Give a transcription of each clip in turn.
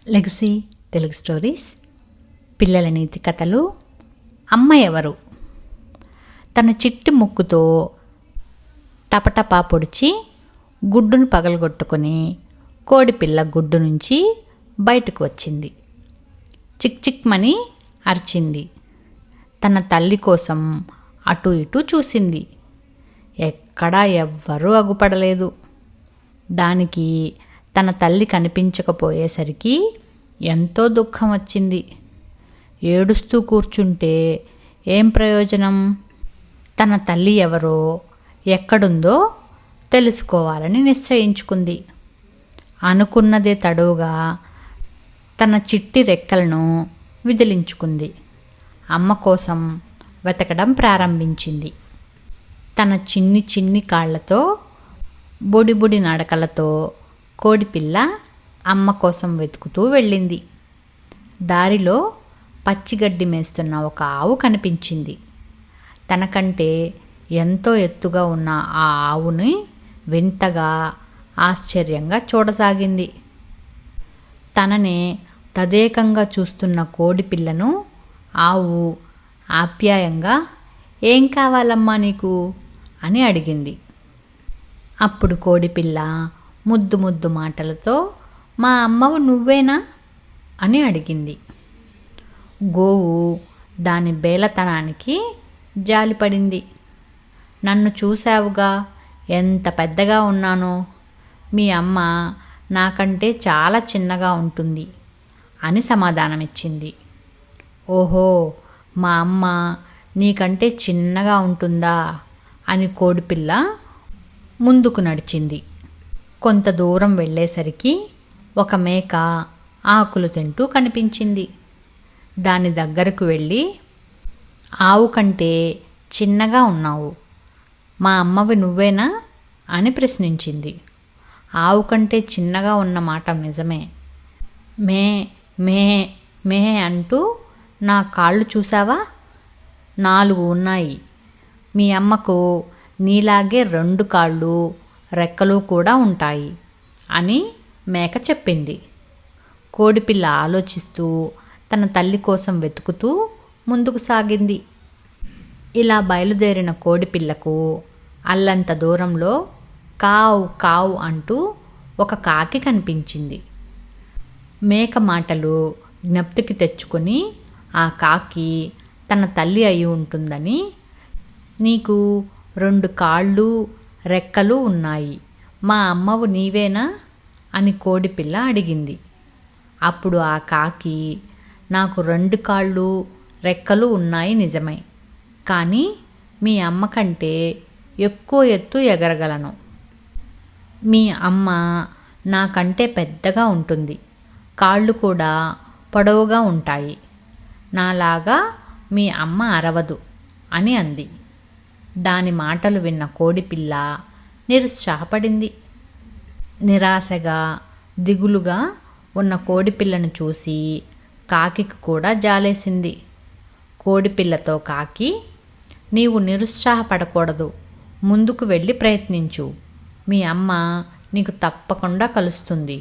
Legacy Telugu stories. పిల్లల నీతి కథలు. అమ్మ ఎవరు? తన చిట్టి ముక్కుతో టపటపా పొడిచి గుడ్డును పగలగొట్టుకొని కోడిపిల్ల గుడ్డు నుంచి బయటకు వచ్చింది. చిక్ చిక్మని అరిచింది. తన తల్లి కోసం అటు ఇటు చూసింది. ఎక్కడా ఎవ్వరూ అగుపడలేదు. దానికి తన తల్లి కనిపించకపోయేసరికి ఎంతో దుఃఖం వచ్చింది. ఏడుస్తూ కూర్చుంటే ఏం ప్రయోజనం? తన తల్లి ఎవరో, ఎక్కడుందో తెలుసుకోవాలని నిశ్చయించుకుంది. అనుకున్నదే తడువుగా తన చిట్టి రెక్కలను విదిలించుకుంది. అమ్మ కోసం వెతకడం ప్రారంభించింది. తన చిన్ని చిన్ని కాళ్లతో, బుడి బుడి నడకలతో కోడిపిల్ల అమ్మ కోసం వెతుకుతూ వెళ్ళింది. దారిలో పచ్చిగడ్డి మేస్తున్న ఒక ఆవు కనిపించింది. తనకంటే ఎంతో ఎత్తుగా ఉన్న ఆ ఆవుని వింతగా, ఆశ్చర్యంగా చూడసాగింది. తననే తదేకంగా చూస్తున్న కోడిపిల్లను ఆవు ఆప్యాయంగా "ఏం కావాలమ్మా నీకు?" అని అడిగింది. అప్పుడు కోడిపిల్ల ముద్దు ముద్దు మాటలతో "మా అమ్మవు నువ్వేనా?" అని అడిగింది. గోవు దాని బేలతనానికి జాలిపడింది. "నన్ను చూశావుగా, ఎంత పెద్దగా ఉన్నానో. మీ అమ్మ నాకంటే చాలా చిన్నగా ఉంటుంది" అని సమాధానమిచ్చింది. "ఓహో, మా అమ్మ నీకంటే చిన్నగా ఉంటుందా?" అని కోడిపిల్ల ముందుకు నడిచింది. కొంత దూరం వెళ్ళేసరికి ఒక మేక ఆకులు తింటూ కనిపించింది. దాని దగ్గరకు వెళ్ళి "ఆవు కంటే చిన్నగా ఉన్నావు. మా అమ్మవి నువ్వేనా?" అని ప్రశ్నించింది. ఆవు కంటే చిన్నగా ఉన్న మాట నిజమే. మే మే మే అంటూ నా కాళ్ళు చూసావా? 4 ఉన్నాయి. మీ అమ్మకు నీలాగే 2 కాళ్ళు, రెక్కలు కూడా ఉంటాయి" అని మేక చెప్పింది. కోడిపిల్ల ఆలోచిస్తూ తన తల్లి కోసం వెతుకుతూ ముందుకు సాగింది. ఇలా బయలుదేరిన కోడిపిల్లకు అల్లంత దూరంలో కావు కావు అంటూ ఒక కాకి కనిపించింది. మేక మాటలు జ్ఞప్తికి తెచ్చుకొని ఆ కాకి తన తల్లి అయి ఉంటుందని, "నీకు 2 కాళ్ళు, రెక్కలు ఉన్నాయి. మా అమ్మవు నీవేనా?" అని కోడిపిల్ల అడిగింది. అప్పుడు ఆ కాకి "నాకు 2 కాళ్ళు, రెక్కలు ఉన్నాయి నిజమే. కానీ మీ అమ్మ కంటే ఎక్కువ ఎత్తు ఎగరగలను. మీ అమ్మ నాకంటే పెద్దగా ఉంటుంది. కాళ్ళు కూడా పొడవుగా ఉంటాయి. నాలాగా మీ అమ్మ అరవదు" అని అంది. దాని మాటలు విన్న కోడిపిల్ల నిరుత్సాహపడింది. నిరాశగా, దిగులుగా ఉన్న కోడిపిల్లను చూసి కాకికి కూడా జాలేసింది. కోడిపిల్లతో కాకి "నీవు నిరుత్సాహపడకూడదు. ముందుకు వెళ్ళి ప్రయత్నించు. మీ అమ్మ నీకు తప్పకుండా కలుస్తుంది"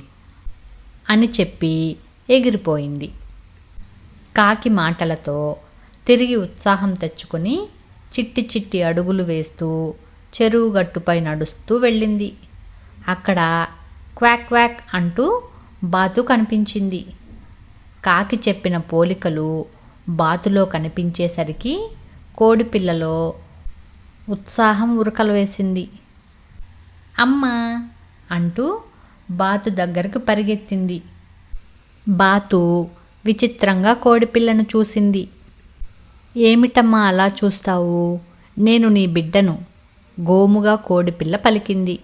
అని చెప్పి ఎగిరిపోయింది. కాకి మాటలతో తిరిగి ఉత్సాహం తెచ్చుకొని చిట్టి చిట్టి అడుగులు వేస్తూ చెరువు గట్టుపై నడుస్తూ వెళ్ళింది. అక్కడ క్వాక్ క్వాక్ అంటూ బాతు కనిపించింది. కాకి చెప్పిన పోలికలు బాతులో కనిపించేసరికి కోడిపిల్లలో ఉత్సాహం ఉరకలు వేసింది. "అమ్మా" అంటూ బాతు దగ్గరకు పరిగెత్తింది. బాతు విచిత్రంగా కోడిపిల్లను చూసింది. "ఏమిటమ్మా అలా చూస్తావు? నేను నీ బిడ్డను" గోముగా కోడిపిల్ల పలికింది.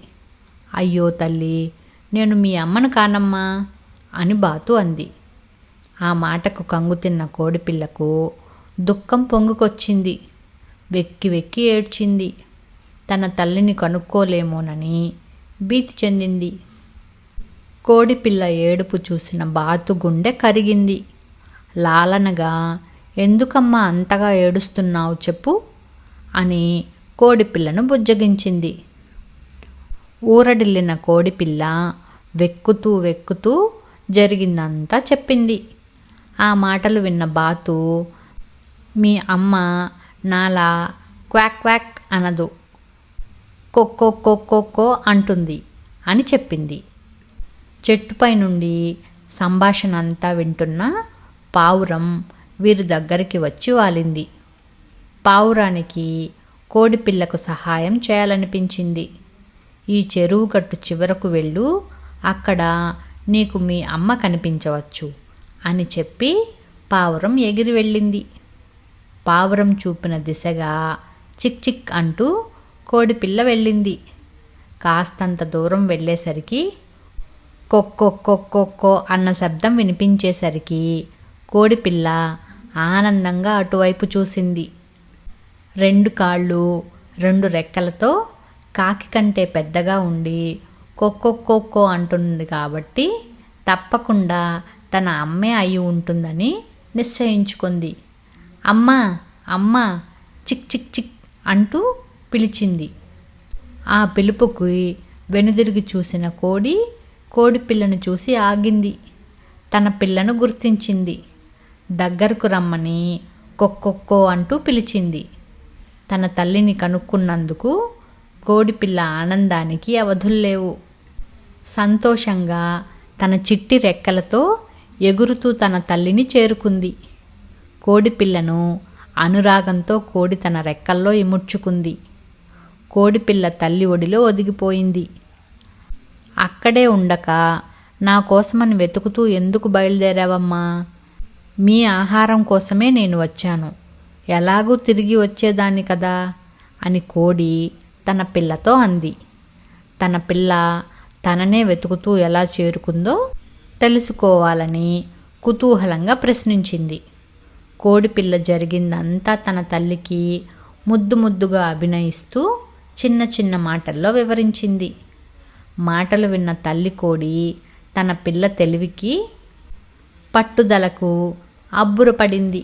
"అయ్యో తల్లి, నేను మీ అమ్మను కానమ్మా" అని బాతు అంది. ఆ మాటకు కంగుతిన్న కోడిపిల్లకు దుఃఖం పొంగుకొచ్చింది. వెక్కి వెక్కి ఏడ్చింది. తన తల్లిని కనుక్కోలేమోనని భీతి చెందింది. కోడిపిల్ల ఏడుపు చూసిన బాతు గుండె కరిగింది. లాలనగా "ఎందుకమ్మా అంతగా ఏడుస్తున్నావు చెప్పు" అని కోడిపిల్లను బుజ్జగించింది. ఊరడిల్లిన కోడిపిల్ల వెక్కుతూ వెక్కుతూ జరిగిందంతా చెప్పింది. ఆ మాటలు విన్న బాతు, మీ అమ్మ నాలా క్వాక్ క్వాక్ అనదు, కొక్కో కొక్కో అంటుంది అని చెప్పింది. చెట్టుపై నుండి సంభాషణ అంతా వింటున్న పావురం వీరి దగ్గరికి వచ్చి వాలింది. పావురానికి కోడిపిల్లకు సహాయం చేయాలనిపించింది. ఈ చెరువు గట్టు చివరకు వెళ్ళు, అక్కడ నీకు మీ అమ్మ కనిపించవచ్చు అని చెప్పి పావురం ఎగిరి వెళ్ళింది. పావురం చూపిన దిశగా చిక్ చిక్ అంటూ కోడిపిల్ల వెళ్ళింది. కాస్తంత దూరం వెళ్ళేసరికి కొక్కో అన్న శబ్దం వినిపించేసరికి కోడిపిల్ల ఆనందంగా అటువైపు చూసింది. 2 కాళ్ళు 2 రెక్కలతో కాకి కంటే పెద్దగా ఉండి కొక్కో అంటుంది కాబట్టి తప్పకుండా తన అమ్మే అయి ఉంటుందని నిశ్చయించుకుంది. అమ్మా అమ్మా చిక్ చిక్ చిక్ అంటూ పిలిచింది. ఆ పిలుపుకి వెనుదిరిగి చూసిన కోడిపిల్లను చూసి ఆగింది. తన పిల్లను గుర్తించింది. దగ్గరకు రమ్మని కొక్కో అంటూ పిలిచింది. తన తల్లిని కనుక్కున్నందుకు కోడిపిల్ల ఆనందానికి అవధుల్లేవు. సంతోషంగా తన చిట్టి రెక్కలతో ఎగురుతూ తన తల్లిని చేరుకుంది. కోడిపిల్లను అనురాగంతో కోడి తన రెక్కల్లో ఇముడ్చుకుంది. కోడిపిల్ల తల్లి ఒడిలో ఒదిగిపోయింది. అక్కడే ఉండక నా కోసమని వెతుకుతూ ఎందుకు బయలుదేరావమ్మా? మీ ఆహారం కోసమే నేను వచ్చాను, ఎలాగూ తిరిగి వచ్చేదాన్ని కదా అని కోడి తన పిల్లతో అంది. తన పిల్ల తననే వెతుకుతూ ఎలా చేరుకుందో తెలుసుకోవాలని కుతూహలంగా ప్రశ్నించింది. కోడిపిల్ల జరిగిందంతా తన తల్లికి ముద్దుగా అభినయిస్తూ చిన్న చిన్న మాటల్లో వివరించింది. మాటలు విన్న తల్లి కోడి తన పిల్ల తెలివికి పట్టుదలకు అబ్బురపడింది.